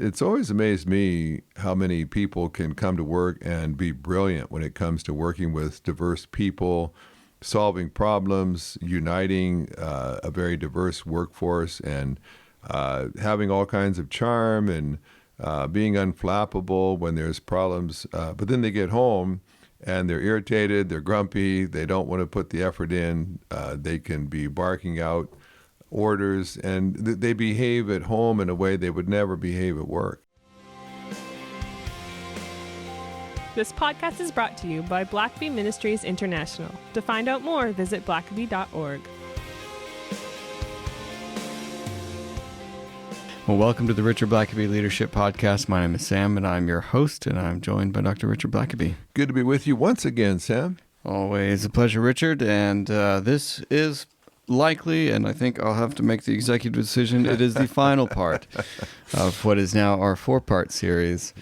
It's always amazed me how many people can come to work and be brilliant when it comes to working with diverse people, solving problems, uniting a very diverse workforce, and having all kinds of charm and being unflappable when there's problems. But then they get home and they're irritated, they're grumpy, they don't want to put the effort in. They can be barking out orders, and they behave at home in a way they would never behave at work. This podcast is brought to you by Blackaby Ministries International. To find out more, visit blackaby.org. Well, welcome to the Richard Blackaby Leadership Podcast. My name is Sam, and I'm your host, and I'm joined by Dr. Richard Blackaby. Good to be with you once again, Sam. Always a pleasure, Richard, and this is likely, and I think I'll have to make the executive decision, it is the final part of what is now our 4-part series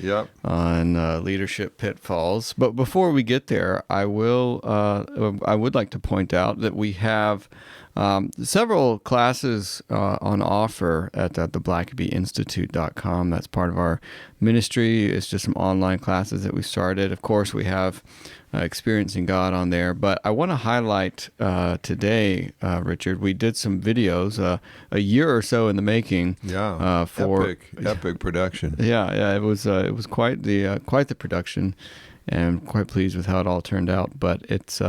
on leadership pitfalls. But before we get there, I would like to point out that we have several classes on offer at the blackabyinstitute.com. That's part of our ministry. It's just some online classes that we started. Of course, we have Experiencing God on there. But I want to highlight today, Richard, we did some videos a year or so in the making. For epic production. Yeah, it was quite the production. And I'm quite pleased with how it all turned out. But it's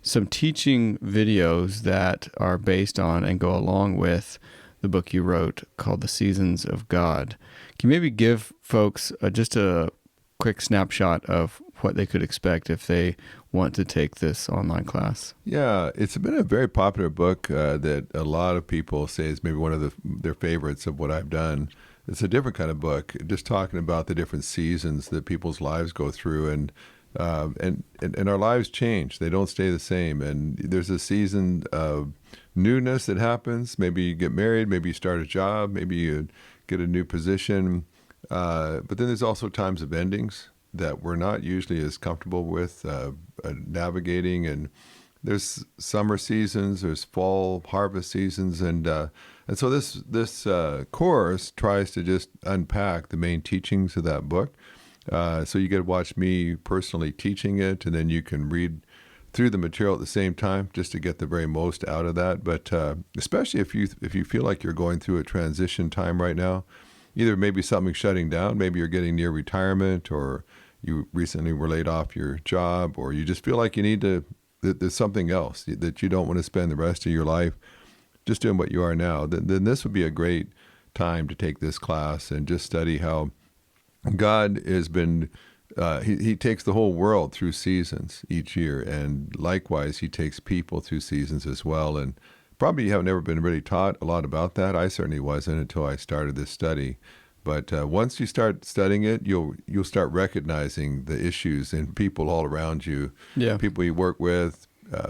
some teaching videos that are based on and go along with the book you wrote called The Seasons of God. Can you maybe give folks just a quick snapshot of what they could expect if they want to take this online class? Yeah, it's been a very popular book that a lot of people say is maybe one of their favorites of what I've done. It's a different kind of book, just talking about the different seasons that people's lives go through, and our lives change. They don't stay the same. And there's a season of newness that happens. Maybe you get married, maybe you start a job, maybe you get a new position. But then there's also times of endings that we're not usually as comfortable with navigating. And there's summer seasons, there's fall harvest seasons, and so this course tries to just unpack the main teachings of that book. So you get to watch me personally teaching it, and then you can read through the material at the same time just to get the very most out of that. But especially if you feel like you're going through a transition time right now, either maybe something's shutting down, maybe you're getting near retirement, or you recently were laid off your job, or you just feel like you need there's something else that you don't want to spend the rest of your life just doing what you are now, then this would be a great time to take this class and just study how God has been, he takes the whole world through seasons each year, and likewise he takes people through seasons as well. And probably you have never been really taught a lot about that. I certainly wasn't until I started this study. But once you start studying it, you'll start recognizing the issues in people all around you, people you work with,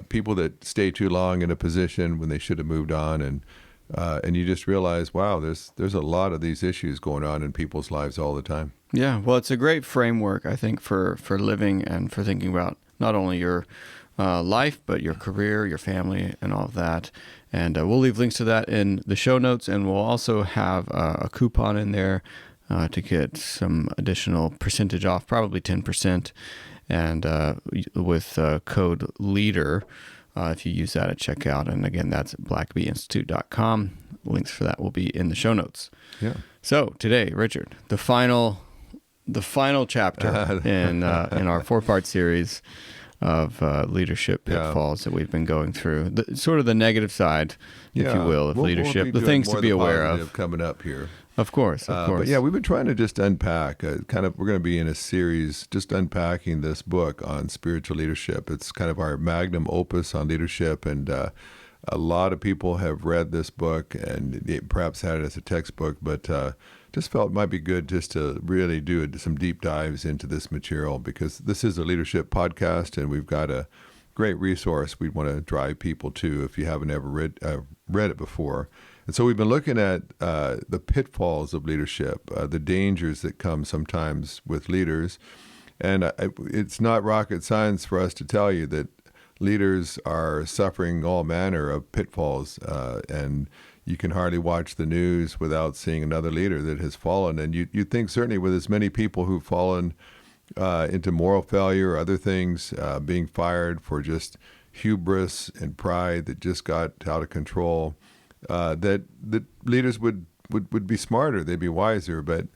people that stay too long in a position when they should have moved on, and you just realize, wow, there's a lot of these issues going on in people's lives all the time. Yeah, well, it's a great framework, I think, for living and for thinking about not only your life, but your career, your family, and all of that. And we'll leave links to that in the show notes, and we'll also have a coupon in there to get some additional percentage off, probably 10%, and with code LEADER if you use that at checkout. And again, that's at blackabyinstitute.com. Links for that will be in the show notes. Yeah. So today, Richard, the final chapter in our 4-part series of leadership pitfalls that we've been going through, sort of the negative side, if you will, of leadership, the things to be aware of coming up here. Of course. But yeah, we've been trying to just unpack we're going to be in a series just unpacking this book on spiritual leadership. It's kind of our magnum opus on leadership, and a lot of people have read this book and they perhaps had it as a textbook, but just felt it might be good just to really do some deep dives into this material, because this is a leadership podcast, and we've got a great resource we'd want to drive people to if you haven't ever read it before. And so we've been looking at the pitfalls of leadership, the dangers that come sometimes with leaders. And it's not rocket science for us to tell you that leaders are suffering all manner of pitfalls. And you can hardly watch the news without seeing another leader that has fallen. And you think certainly with as many people who've fallen into moral failure or other things, being fired for just hubris and pride that just got out of control, that leaders would be smarter, they'd be wiser. But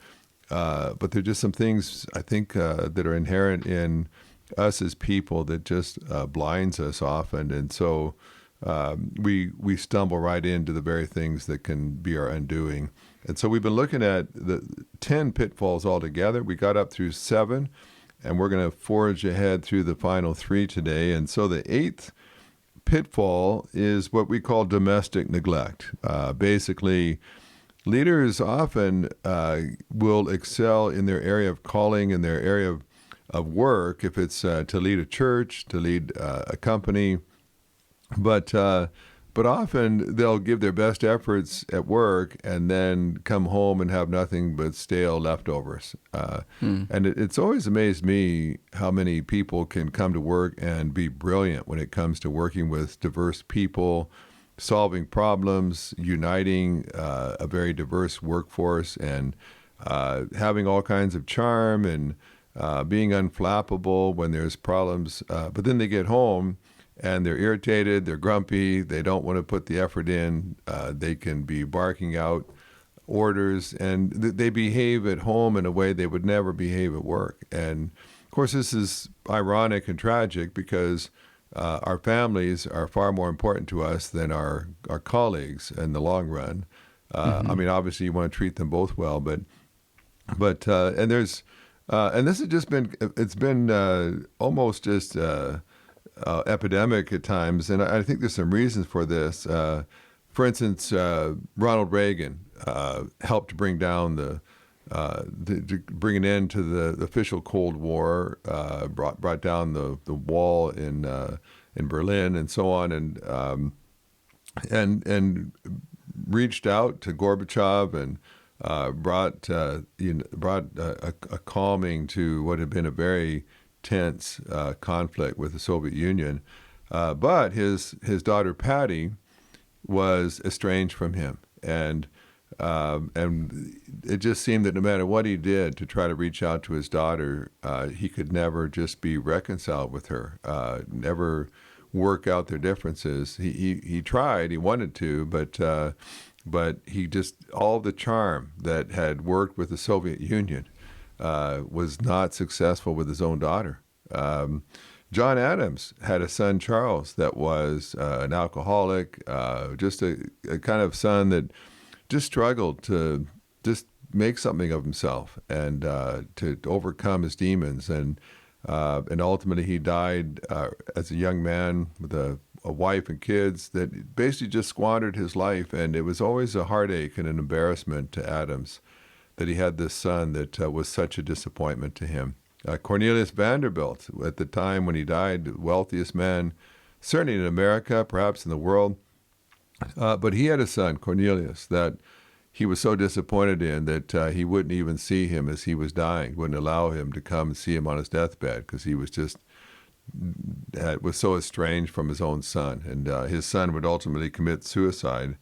there are just some things, I think, that are inherent in us as people that just blinds us often. And so we stumble right into the very things that can be our undoing. And so we've been looking at the 10 pitfalls altogether. We got up through 7, and we're going to forge ahead through the final 3 today. And so the 8th pitfall is what we call domestic neglect. Basically, leaders often will excel in their area of calling, in their area of work, if it's to lead a church, to lead a company. But often they'll give their best efforts at work and then come home and have nothing but stale leftovers. And it's always amazed me how many people can come to work and be brilliant when it comes to working with diverse people, solving problems, uniting a very diverse workforce, and having all kinds of charm and being unflappable when there's problems. But then they get home and they're irritated, they're grumpy, they don't want to put the effort in. They can be barking out orders, and they behave at home in a way they would never behave at work. And of course, this is ironic and tragic because our families are far more important to us than our colleagues in the long run. I mean, obviously you want to treat them both well, but and there's and this has just been, it's been almost just epidemic at times, and I think there's some reasons for this. For instance, Ronald Reagan helped bring down to bring an end to the official Cold War, brought down the wall in Berlin and so on, and reached out to Gorbachev and brought a calming to what had been a very tense conflict with the Soviet Union. But his daughter Patty was estranged from him, and it just seemed that no matter what he did to try to reach out to his daughter, he could never just be reconciled with her, never work out their differences. He tried, he wanted to, but he just, all the charm that had worked with the Soviet Union was not successful with his own daughter. John Adams had a son, Charles, that was an alcoholic, just a kind of son that just struggled to just make something of himself and to overcome his demons. And ultimately he died as a young man with a wife and kids that basically just squandered his life. And it was always a heartache and an embarrassment to Adams that he had this son that was such a disappointment to him. Cornelius Vanderbilt, at the time when he died, the wealthiest man, certainly in America, perhaps in the world. But he had a son, Cornelius, that he was so disappointed in that he wouldn't even see him as he was dying, wouldn't allow him to come and see him on his deathbed because he was just was so estranged from his own son. And his son would ultimately commit suicide.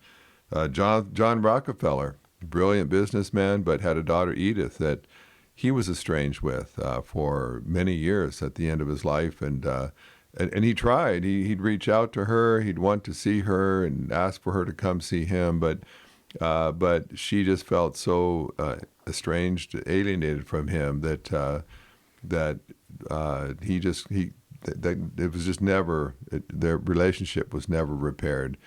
John Rockefeller, brilliant businessman, but had a daughter, Edith, that he was estranged with for many years at the end of his life. And he tried. He'd reach out to her. He'd want to see her and ask for her to come see him. But she just felt so estranged, alienated from him that it was just never, their relationship was never repaired.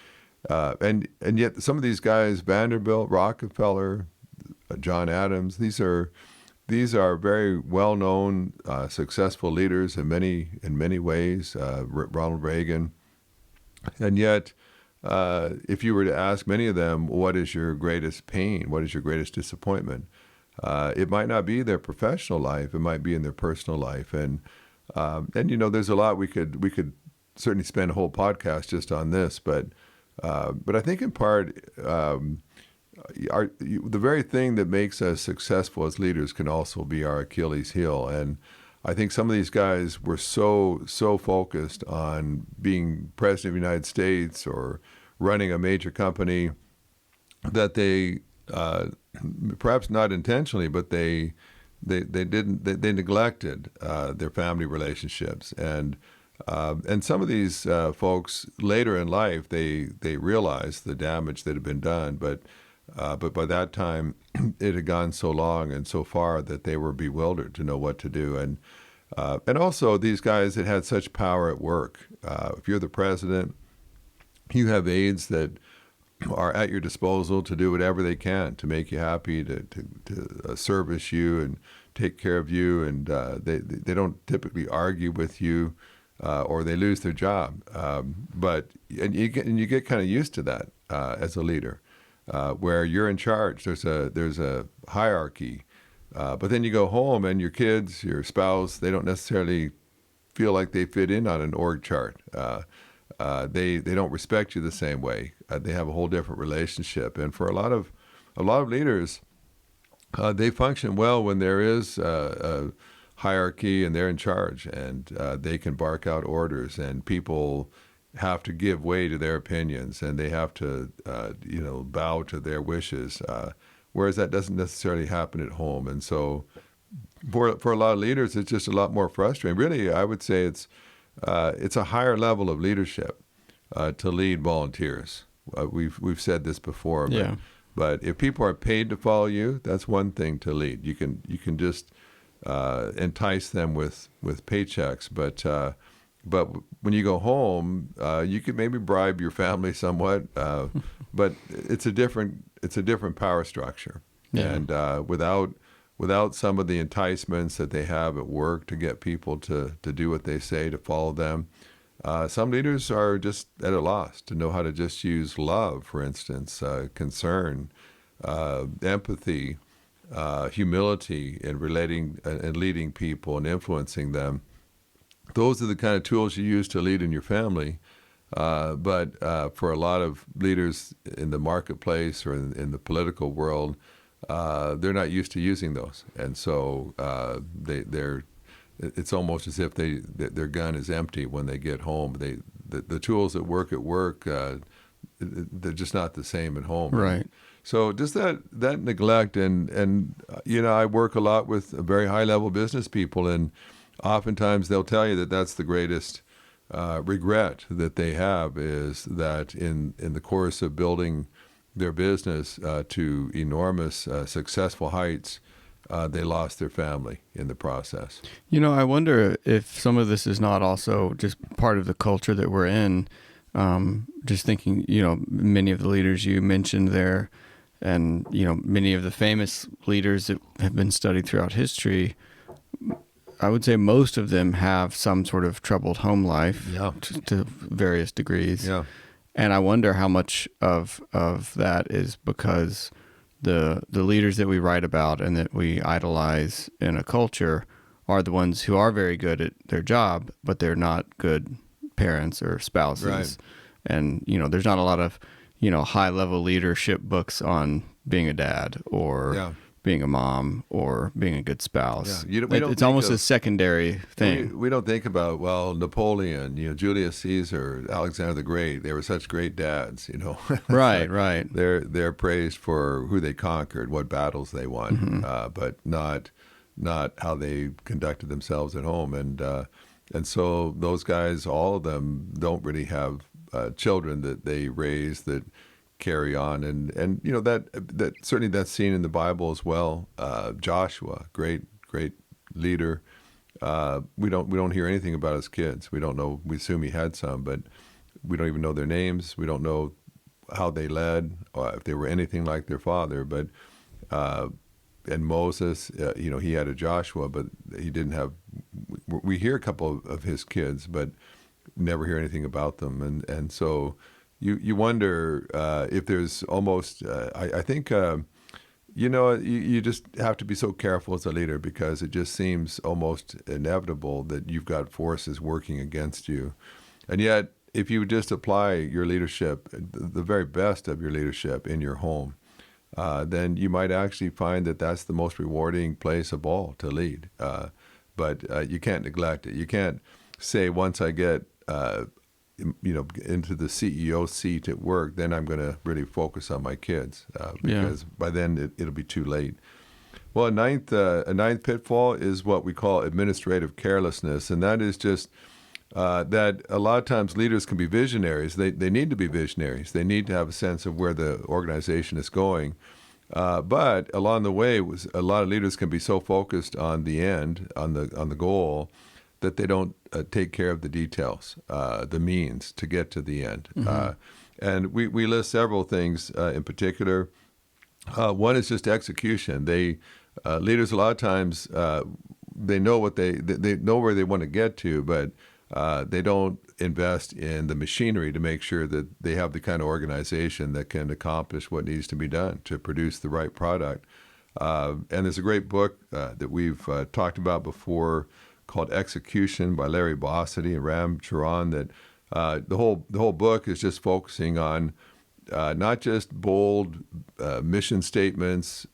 And yet some of these guys, Vanderbilt, Rockefeller, John Adams, these are very well-known, successful leaders in many ways. Ronald Reagan, and yet, if you were to ask many of them, what is your greatest pain? What is your greatest disappointment? It might not be their professional life. It might be in their personal life, and there's a lot we could certainly spend a whole podcast just on this, but I think in part. The very thing that makes us successful as leaders can also be our Achilles heel. And I think some of these guys were so focused on being president of the United States or running a major company that they perhaps not intentionally, but they neglected their family relationships, and some of these folks later in life they realized the damage that had been done, but by that time it had gone so long and so far that they were bewildered to know what to do, and also these guys that had such power at work. If you're the president, you have aides that are at your disposal to do whatever they can to make you happy, to service you and take care of you, and they don't typically argue with you, or they lose their job. But you get kind of used to that as a leader, where you're in charge. There's a hierarchy, but then you go home and your kids, your spouse, they don't necessarily feel like they fit in on an org chart. They don't respect you the same way. They have a whole different relationship, and for a lot of leaders, they function well when there is a hierarchy and they're in charge, and they can bark out orders, and people have to give way to their opinions, and they have to bow to their wishes. Whereas that doesn't necessarily happen at home, and so for a lot of leaders, it's just a lot more frustrating. Really, I would say it's a higher level of leadership to lead volunteers. We've said this before, but if people are paid to follow you, that's one thing to lead. You can just entice them with paychecks, but when you go home, you could maybe bribe your family somewhat, but it's a different power structure, and without some of the enticements that they have at work to get people to do what they say, to follow them. Some leaders are just at a loss to know how to just use love, for instance, concern, empathy, humility in relating and leading people and influencing them. Those are the kind of tools you use to lead in your family. But for a lot of leaders in the marketplace or in the political world, they're not used to using those, and so it's almost as if their gun is empty when they get home. The tools that work at work, they're just not the same at home. Right. So just that neglect, and I work a lot with very high level business people, and oftentimes they'll tell you that that's the greatest regret that they have, is that in the course of building their business to enormous successful heights, they lost their family in the process. I wonder if some of this is not also just part of the culture that we're in. Just thinking, many of the leaders you mentioned there, and, many of the famous leaders that have been studied throughout history, I would say most of them have some sort of troubled home life to various degrees. Yeah. And I wonder how much of that is because the leaders that we write about and that we idolize in a culture are the ones who are very good at their job, but they're not good parents or spouses. Right. And, there's not a lot of, high-level leadership books on being a dad or being a mom or being a good spouse. Yeah. It's almost a secondary thing. We don't think about, Napoleon, Julius Caesar, Alexander the Great. They were such great dads, Right. They're praised for who they conquered, what battles they won, but not how they conducted themselves at home. And so those guys, all of them, don't really have children that they raise that carry on, and that certainly that's seen in the Bible as well. Joshua, great leader. We don't hear anything about his kids. We don't know. We assume he had some, but we don't even know their names. We don't know how they led, or if they were anything like their father. But and Moses, he had a Joshua, but he didn't have. We hear a couple of his kids, but never hear anything about them, and so. You wonder if there's almost, I think, you just have to be so careful as a leader, because it just seems almost inevitable that you've got forces working against you. And yet, if you just apply your leadership, the very best of your leadership in your home, then you might actually find that that's the most rewarding place of all to lead. But you can't neglect it. You can't say, once I get into the CEO seat at work, then I'm going to really focus on my kids because by then it'll be too late. Well, a ninth pitfall is what we call administrative carelessness, and that is just that a lot of times leaders can be visionaries. They need to be visionaries. They need to have a sense of where the organization is going. But along the way, a lot of leaders can be so focused on the end, on the goal, that they don't take care of the details, the means to get to the end. Mm-hmm. And we list several things in particular. One is just execution. Leaders a lot of times they know what they know where they want to get to, but they don't invest in the machinery to make sure that they have the kind of organization that can accomplish what needs to be done to produce the right product. And there's a great book that we've talked about before called Execution by Larry Bossidy and Ram Charan. That the whole book is just focusing on not just bold mission statements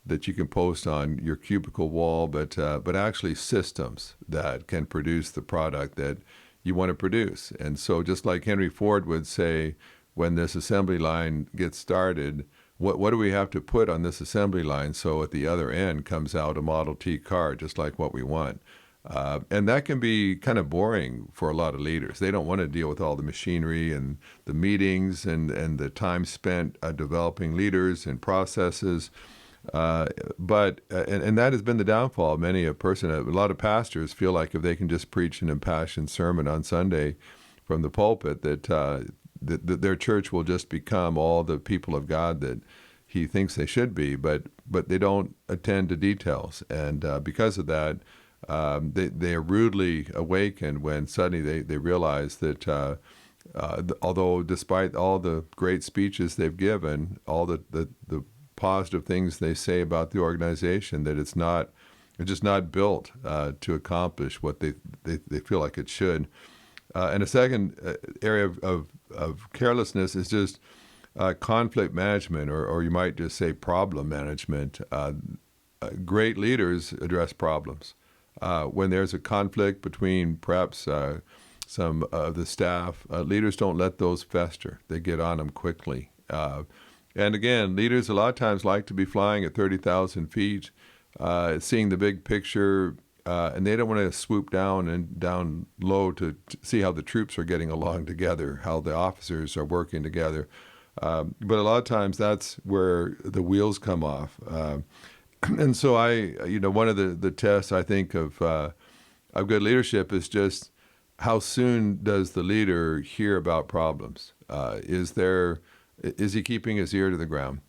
that you can post on your cubicle wall, but actually systems that can produce the product that you want to produce. And so just like Henry Ford would say, when this assembly line gets started, what do we have to put on this assembly line so at the other end comes out a Model T car, just like what we want? And that can be kind of boring for a lot of leaders. They don't want to deal with all the machinery and the meetings and the time spent developing leaders and processes. But that has been the downfall of many a person. A lot of pastors feel like if they can just preach an impassioned sermon on Sunday from the pulpit, that their church will just become all the people of God that he thinks they should be. But they don't attend to details, and because of that, they are rudely awakened when suddenly they realize that although despite all the great speeches they've given, all the positive things they say about the organization, that it's just not built to accomplish what they feel like it should. And a second area of carelessness is just conflict management, or you might just say problem management. Great leaders address problems. When there's a conflict between perhaps some of the staff, leaders don't let those fester. They get on them quickly. And again, leaders a lot of times like to be flying at 30,000 feet, seeing the big picture, and they don't want to swoop down low to see how the troops are getting along together, how the officers are working together. But a lot of times that's where the wheels come off. And so one of the tests I think of good leadership is just how soon does the leader hear about problems? Is he keeping his ear to the ground?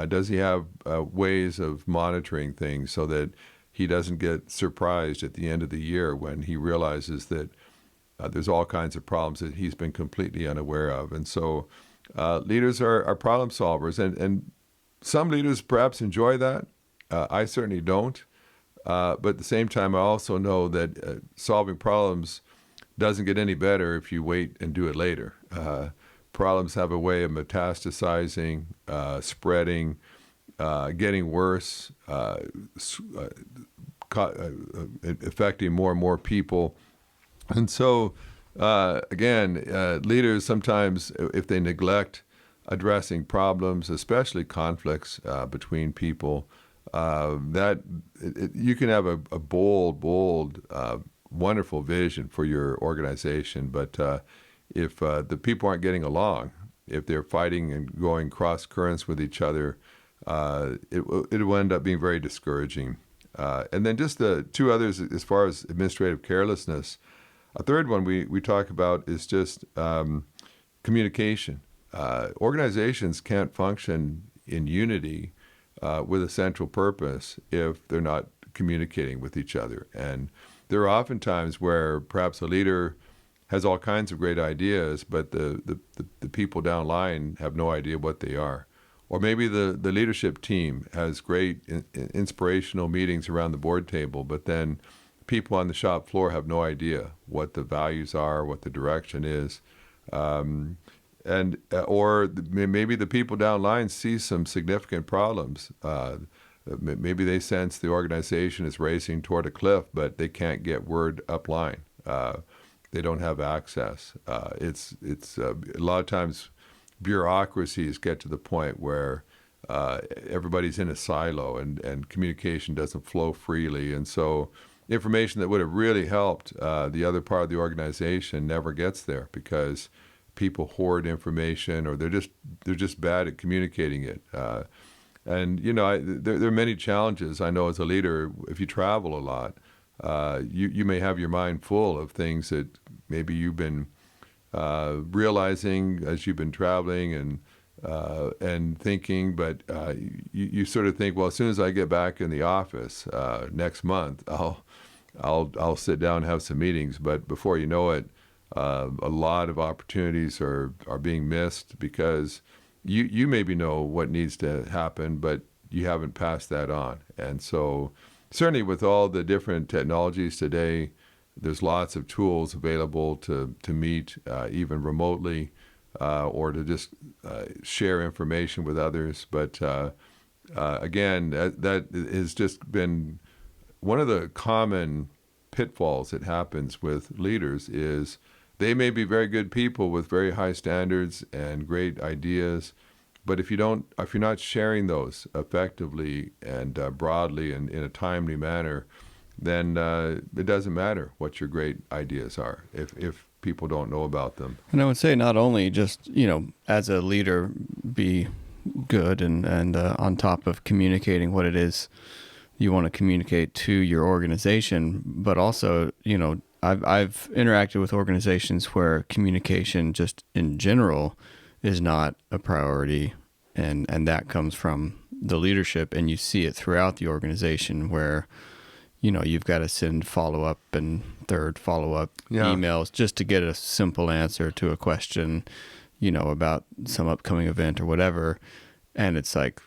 Does he have ways of monitoring things so that he doesn't get surprised at the end of the year when he realizes that there's all kinds of problems that he's been completely unaware of? And so leaders are problem solvers, and some leaders perhaps enjoy that. I certainly don't. But at the same time, I also know that solving problems doesn't get any better if you wait and do it later. Problems have a way of metastasizing, spreading, getting worse, affecting more and more people. And so, again, leaders sometimes, if they neglect addressing problems, especially conflicts between people, you can have a bold, wonderful vision for your organization, but if the people aren't getting along, if they're fighting and going cross currents with each other, it will end up being very discouraging. And then just the two others, as far as administrative carelessness, a third one we talk about is just communication. Organizations can't function in unity with a central purpose if they're not communicating with each other. And there are often times where perhaps a leader has all kinds of great ideas, but the people down line have no idea what they are. Or maybe the leadership team has great inspirational meetings around the board table, but then people on the shop floor have no idea what the values are, what the direction is. Or maybe the people down line see some significant problems. Maybe they sense the organization is racing toward a cliff, but they can't get word up line. they don't have access. It's a lot of times bureaucracies get to the point where everybody's in a silo and communication doesn't flow freely. And so information that would have really helped the other part of the organization never gets there because people hoard information or they're just bad at communicating it. And there are many challenges. I know as a leader, if you travel a lot, you may have your mind full of things that maybe you've been realizing as you've been traveling and thinking, but you sort of think, well, as soon as I get back in the office next month, I'll sit down and have some meetings. But before you know it, a lot of opportunities are being missed because you maybe know what needs to happen, but you haven't passed that on. And so certainly with all the different technologies today, there's lots of tools available to meet even remotely or to just share information with others. But again, that has just been one of the common pitfalls that happens with leaders is they may be very good people with very high standards and great ideas, but if you're not sharing those effectively and broadly and in a timely manner, then it doesn't matter what your great ideas are if people don't know about them. And I would say not only just, as a leader, be good and on top of communicating what it is you want to communicate to your organization, but also, I've interacted with organizations where communication just in general is not a priority, and that comes from the leadership, and you see it throughout the organization where you've got to send follow-up and third follow-up emails just to get a simple answer to a question, about some upcoming event or whatever. And it's like,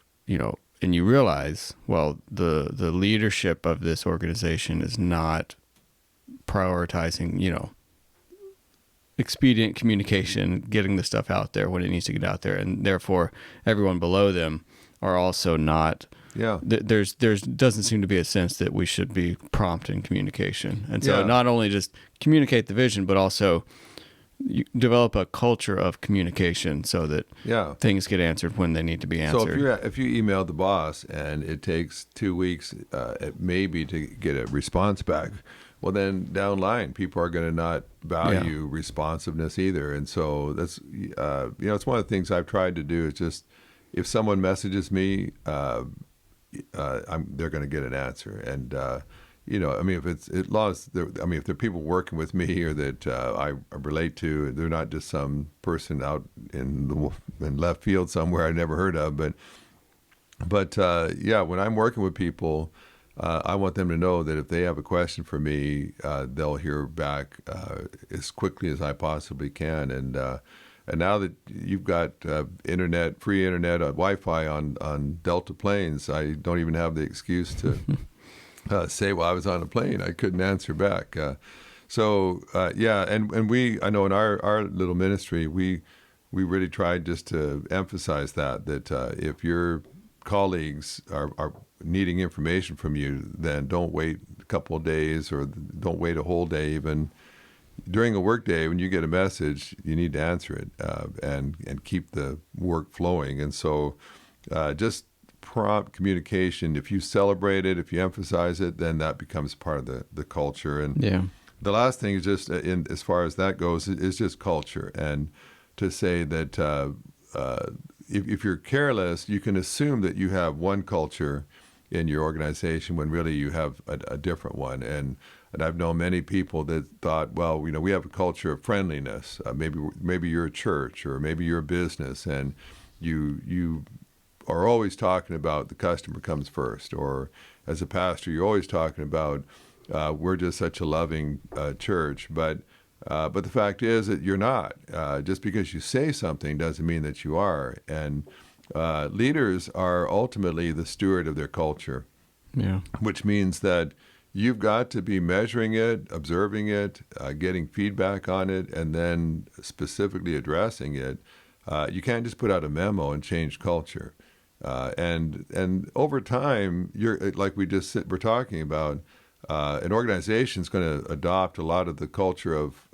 and you realize, well, the leadership of this organization is not prioritizing, expedient communication, getting the stuff out there when it needs to get out there. And therefore, everyone below them are also not... Yeah. There's doesn't seem to be a sense that we should be prompt in communication. And so not only just communicate the vision, but also you develop a culture of communication so that things get answered when they need to be answered. So if you email the boss and it takes 2 weeks maybe to get a response back, well, then down the line, people are going to not value responsiveness either. And so that's, it's one of the things I've tried to do is just, if someone messages me, they're going to get an answer. And, if they're people working with me or that I relate to, they're not just some person out in left field somewhere I never heard of. But when I'm working with people, I want them to know that if they have a question for me, they'll hear back as quickly as I possibly can. And now that you've got internet, free internet, Wi-Fi on Delta planes, I don't even have the excuse to say, well, I was on a plane. I couldn't answer back. And I know in our little ministry, we really tried just to emphasize that if your colleagues are needing information from you, then don't wait a couple of days or don't wait a whole day even. During a workday, when you get a message, you need to answer it and keep the work flowing. And so just prompt communication, if you celebrate it, if you emphasize it, then that becomes part of the culture. And the last thing is just, as far as that goes, is just culture. And to say that if you're careless, you can assume that you have one culture in your organization when really you have a different one. And I've known many people that thought, well, we have a culture of friendliness. Maybe you're a church or maybe you're a business, and you are always talking about the customer comes first. Or as a pastor, you're always talking about we're just such a loving church. But the fact is that you're not. Just because you say something doesn't mean that you are. And leaders are ultimately the steward of their culture, which means that you've got to be measuring it, observing it, getting feedback on it, and then specifically addressing it. You can't just put out a memo and change culture. And over time, you're like we're talking about. an organization is going to adopt a lot of the culture of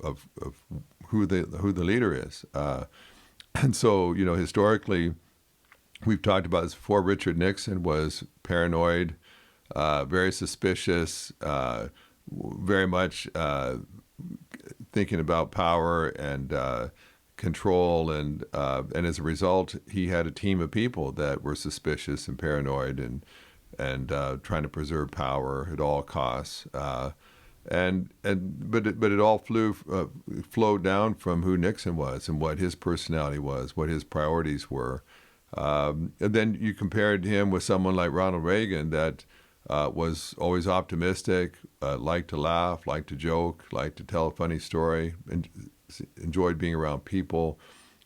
who the leader is. And so, historically, we've talked about this before. Richard Nixon was paranoid, very suspicious, very much thinking about power and control, and as a result, he had a team of people that were suspicious and paranoid and trying to preserve power at all costs. But it all flowed down from who Nixon was and what his personality was, what his priorities were. And then you compared him with someone like Ronald Reagan that was always optimistic, liked to laugh, liked to joke, liked to tell a funny story, and enjoyed being around people.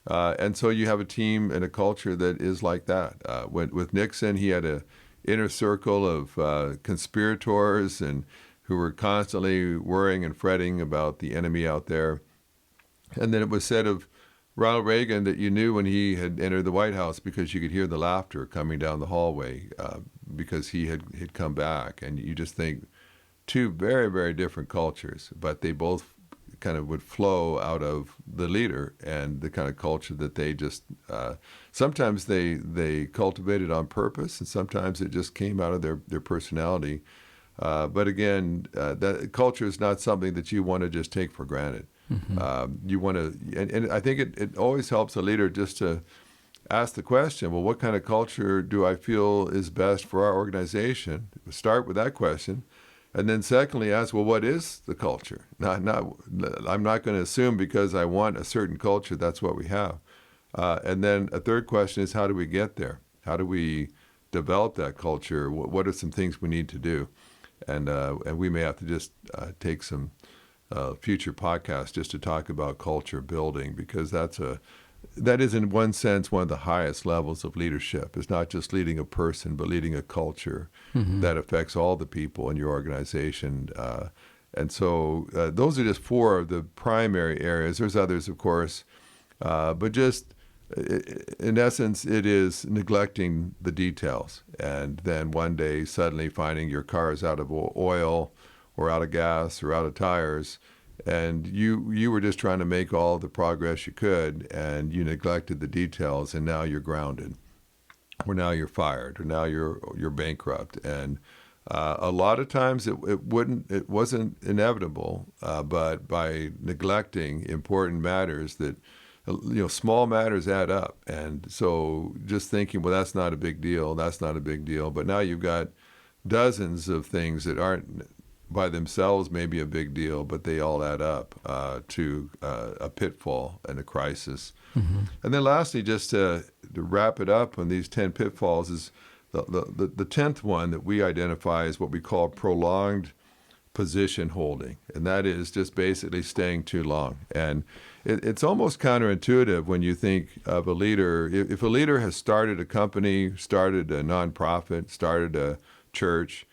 And so you have a team and a culture that is like that. With Nixon, he had an inner circle of conspirators and who were constantly worrying and fretting about the enemy out there. And then it was said of Ronald Reagan that you knew when he had entered the White House because you could hear the laughter coming down the hallway because he had come back. And you just think two very, very different cultures, but they both kind of would flow out of the leader and the kind of culture that they just sometimes they cultivated on purpose, and sometimes it just came out of their personality. But again, that culture is not something that you want to just take for granted. Mm-hmm. You want to, and I think it always helps a leader just to ask the question, well, what kind of culture do I feel is best for our organization? Start with that question. And then secondly, ask, well, what is the culture? I'm not going to assume because I want a certain culture, that's what we have. And then a third question is, how do we get there? How do we develop that culture? What are some things we need to do? And we may have to just take some future podcasts just to talk about culture building, because that is in one sense one of the highest levels of leadership. It's not just leading a person, but leading a culture mm-hmm. that affects all the people in your organization. And so those are just four of the primary areas. There's others, of course, but just in essence, it is neglecting the details. And then one day suddenly finding your car is out of oil or out of gas or out of tires, and you were just trying to make all the progress you could, and you neglected the details, and now you're grounded, or now you're fired, or now you're bankrupt. And a lot of times it wasn't inevitable, but by neglecting important matters that, small matters add up. And so just thinking, well, that's not a big deal, but now you've got dozens of things that aren't by themselves maybe a big deal, but they all add up to a pitfall and a crisis. Mm-hmm. And then lastly, just to wrap it up on these 10 pitfalls, is the 10th one that we identify as what we call prolonged position holding. And that is just basically staying too long. And it's almost counterintuitive when you think of a leader. If a leader has started a company, started a nonprofit, started a church,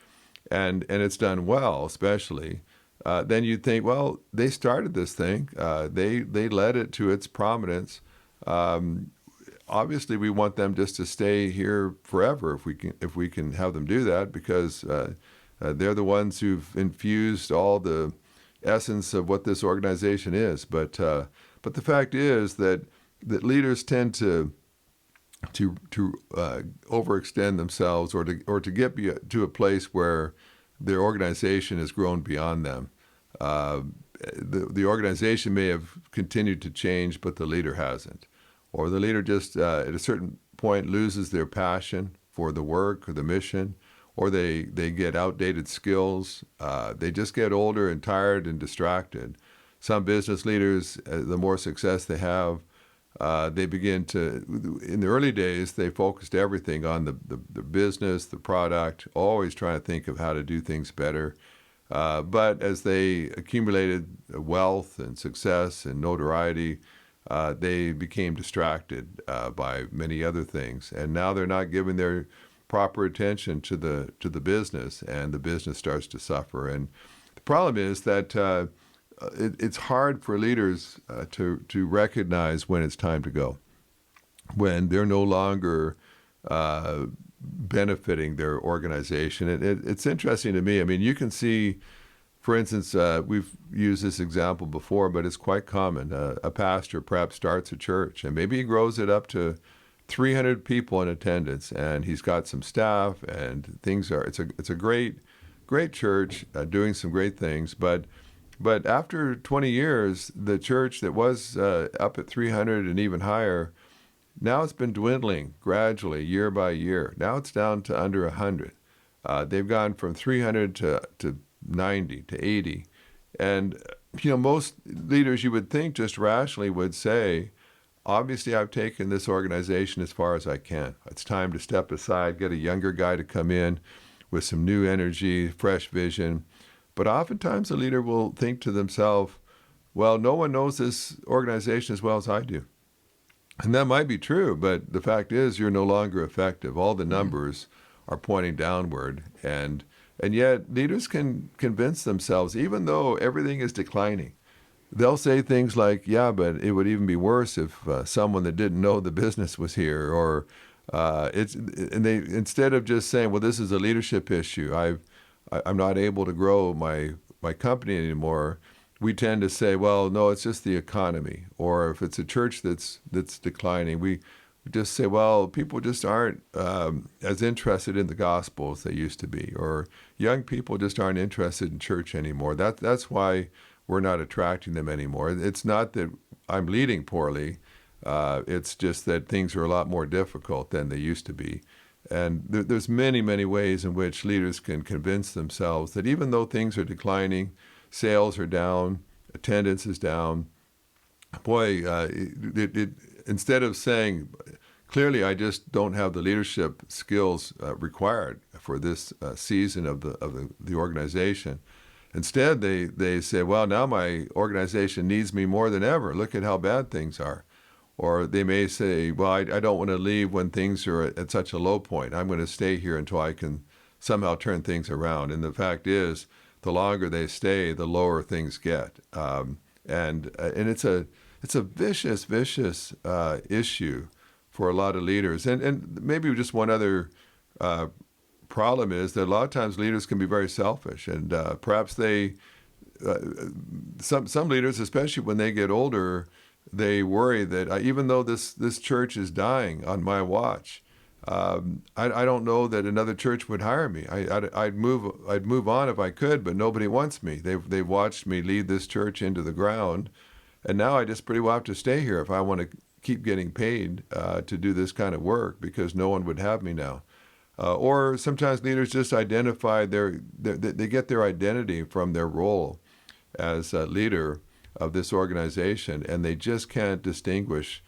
and it's done well, especially, then you'd think, well, they started this thing. They led it to its prominence. Obviously, we want them just to stay here forever if we can have them do that, because they're the ones who've infused all the essence of what this organization is. But the fact is that leaders tend to overextend themselves, or to get to a place where their organization has grown beyond them. The organization may have continued to change, but the leader hasn't. Or the leader just at a certain point loses their passion for the work or the mission, or they get outdated skills. They just get older and tired and distracted. Some business leaders, the more success they have, they begin to, in the early days, they focused everything on the business, the product, always trying to think of how to do things better. But as they accumulated wealth and success and notoriety, they became distracted by many other things. And now they're not giving their proper attention to the business, and the business starts to suffer. And the problem is that it's hard for leaders to recognize when it's time to go, when they're no longer benefiting their organization. It's interesting to me. I mean, you can see, for instance, we've used this example before, but it's quite common. A pastor perhaps starts a church, and maybe he grows it up to 300 people in attendance, and he's got some staff, and it's a great church doing some great things. But after 20 years, the church that was up at 300 and even higher, now it's been dwindling gradually year by year. Now it's down to under 100. They've gone from 300 to 90 to 80. And, most leaders, you would think just rationally would say, obviously I've taken this organization as far as I can. It's time to step aside, get a younger guy to come in with some new energy, fresh vision. But oftentimes a leader will think to themselves, well, no one knows this organization as well as I do. And that might be true, but the fact is you're no longer effective. All the numbers are pointing downward. And yet leaders can convince themselves, even though everything is declining, they'll say things like, yeah, but it would even be worse if someone that didn't know the business was here. Or they instead of just saying, well, this is a leadership issue, I'm not able to grow my company anymore, we tend to say, well, no, it's just the economy. Or if it's a church that's declining, we just say, well, people just aren't as interested in the gospel as they used to be. Or young people just aren't interested in church anymore. That's why we're not attracting them anymore. It's not that I'm leading poorly. It's just that things are a lot more difficult than they used to be. And there's many, many ways in which leaders can convince themselves that even though things are declining, sales are down, attendance is down, boy, instead of saying, clearly I just don't have the leadership skills required for this season of the organization. Instead, they say, well, now my organization needs me more than ever. Look at how bad things are. Or they may say, well, I don't want to leave when things are at such a low point. I'm going to stay here until I can somehow turn things around. And the fact is, the longer they stay, the lower things get. And it's a vicious issue for a lot of leaders. And maybe just one other problem is that a lot of times leaders can be very selfish, and perhaps some leaders, especially when they get older, they worry that even though this church is dying on my watch, I don't know that another church would hire me. I'd move on if I could, but nobody wants me. They've watched me lead this church into the ground, and now I just pretty well have to stay here if I want to keep getting paid to do this kind of work, because no one would have me now. Or sometimes leaders just identify they get their identity from their role as a leader of this organization, and they just can't distinguish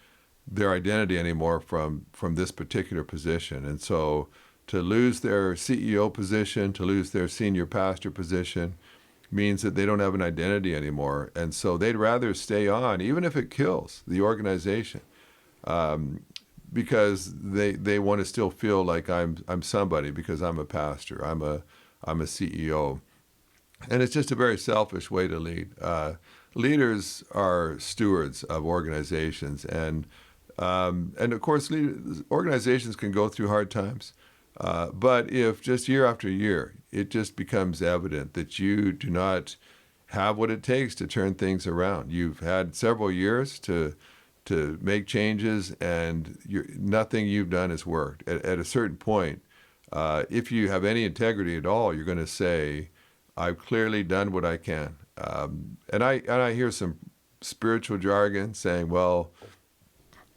their identity anymore from this particular position. And so to lose their CEO position, to lose their senior pastor position, means that they don't have an identity anymore. And so they'd rather stay on, even if it kills the organization, because they want to still feel like I'm somebody because I'm a pastor, I'm a CEO. And it's just a very selfish way to lead. Leaders are stewards of organizations, and of course, organizations can go through hard times. But if just year after year, it just becomes evident that you do not have what it takes to turn things around. You've had several years to make changes, and nothing you've done has worked. At a certain point, if you have any integrity at all, you're going to say, I've clearly done what I can. And I hear some spiritual jargon saying, well,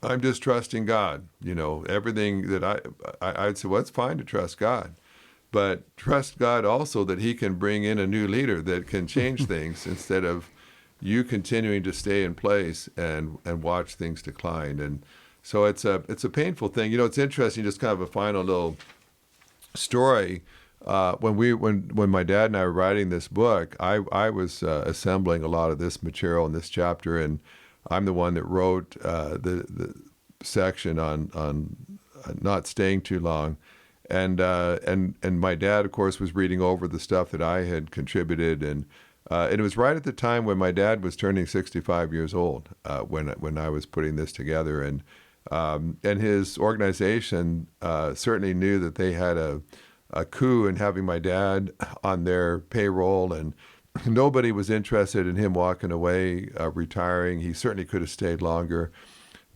I'm just trusting God. Everything that I'd say, well, it's fine to trust God, but trust God also that he can bring in a new leader that can change things instead of you continuing to stay in place and watch things decline. And so it's a painful thing. It's interesting, just kind of a final little story. When my dad and I were writing this book, I was assembling a lot of this material in this chapter, and I'm the one that wrote the section on not staying too long, and my dad, of course, was reading over the stuff that I had contributed, and it was right at the time when my dad was turning 65 years old when I was putting this together, and And his organization certainly knew that they had a coup in having my dad on their payroll, and nobody was interested in him walking away, retiring. He certainly could have stayed longer.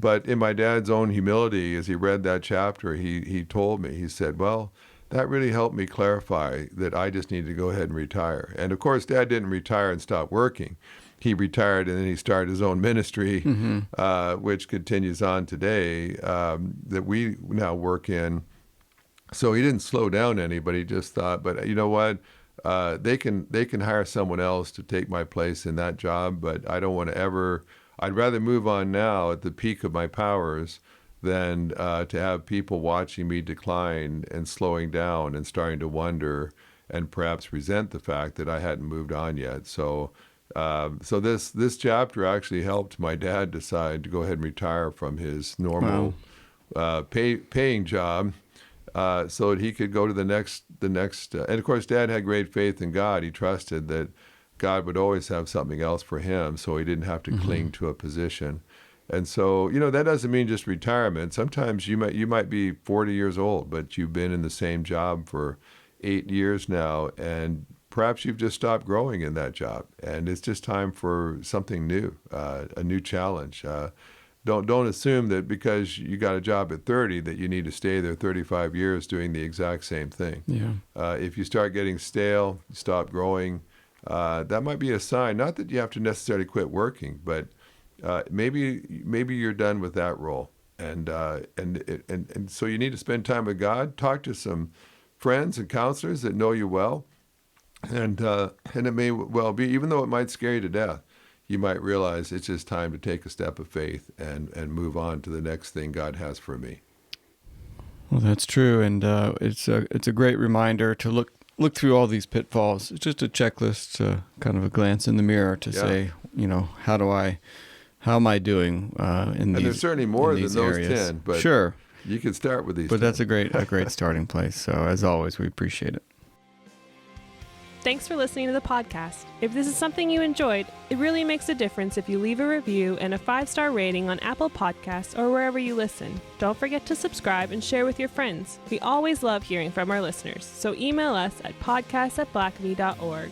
But in my dad's own humility, as he read that chapter, he told me, he said, well, that really helped me clarify that I just need to go ahead and retire. And of course, Dad didn't retire and stop working. He retired and then he started his own ministry, which continues on today, that we now work in. So he didn't slow down any, but he just thought, but you know what? They can hire someone else to take my place in that job, but I don't want to ever. I'd rather move on now at the peak of my powers than to have people watching me decline and slowing down and starting to wonder and perhaps resent the fact that I hadn't moved on yet. So this chapter actually helped my dad decide to go ahead and retire from his normal paying job, so that he could go to the next. And of course, Dad had great faith in God. He trusted that God would always have something else for him, so he didn't have to cling to a position. And so, that doesn't mean just retirement. Sometimes you might be 40 years old, but you've been in the same job for 8 years now, and perhaps you've just stopped growing in that job, and it's just time for something new, a new challenge. Don't assume that because you got a job at 30 that you need to stay there 35 years doing the exact same thing. Yeah. If you start getting stale, stop growing, that might be a sign. Not that you have to necessarily quit working, but maybe you're done with that role, and so you need to spend time with God. Talk to some friends and counselors that know you well, and it may well be, even though it might scare you to death, you might realize it's just time to take a step of faith and move on to the next thing God has for me. Well, that's true, and it's a great reminder to look through all these pitfalls. It's just a checklist, kind of a glance in the mirror to say, how am I doing in these? And there's certainly more than those areas. 10, but sure, you can start with these. But 10. that's a great starting place. So as always, we appreciate it. Thanks for listening to the podcast. If this is something you enjoyed, it really makes a difference if you leave a review and a 5-star rating on Apple Podcasts or wherever you listen. Don't forget to subscribe and share with your friends. We always love hearing from our listeners, so email us at podcast@blackme.org.